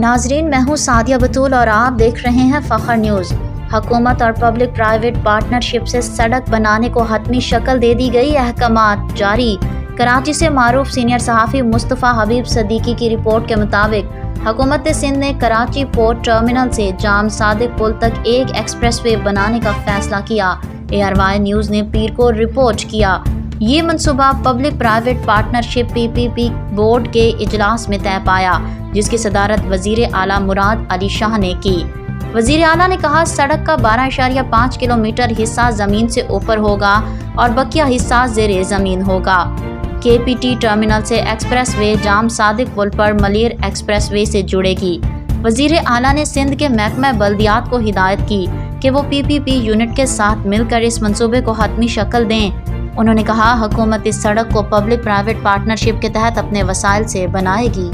ناظرین، میں ہوں سعدیہ بطول اور آپ دیکھ رہے ہیں فخر نیوز۔ حکومت اور پبلک پرائیویٹ پارٹنرشپ سے سڑک بنانے کو حتمی شکل دے دی گئی، احکامات جاری۔ کراچی سے معروف سینئر صحافی مصطفیٰ حبیب صدیقی کی رپورٹ کے مطابق حکومت سندھ نے کراچی پورٹ ٹرمینل سے جام صادق پل تک ایک ایکسپریس وے بنانے کا فیصلہ کیا۔ ARY نیوز نے پیر کو رپورٹ کیا۔ یہ منصوبہ public private partnership PPP board کے اجلاس میں طے پایا، جس کی صدارت وزیر اعلیٰ مراد علی شاہ نے کی۔ وزیر اعلیٰ نے کہا، سڑک کا 12.5 کلومیٹر حصہ زمین سے اوپر ہوگا اور بقیہ حصہ زیر زمین ہوگا۔ KPT ٹرمینل سے ایکسپریس وے جام صادق پل پر ملیر ایکسپریس وے سے جڑے گی۔ وزیر اعلیٰ نے سندھ کے محکمہ بلدیات کو ہدایت کی کہ وہ PPP یونٹ کے ساتھ مل کر اس منصوبے کو حتمی شکل دیں۔ انہوں نے کہا، حکومت اس سڑک کو پبلک پرائیویٹ پارٹنرشپ کے تحت اپنے وسائل سے بنائے گی۔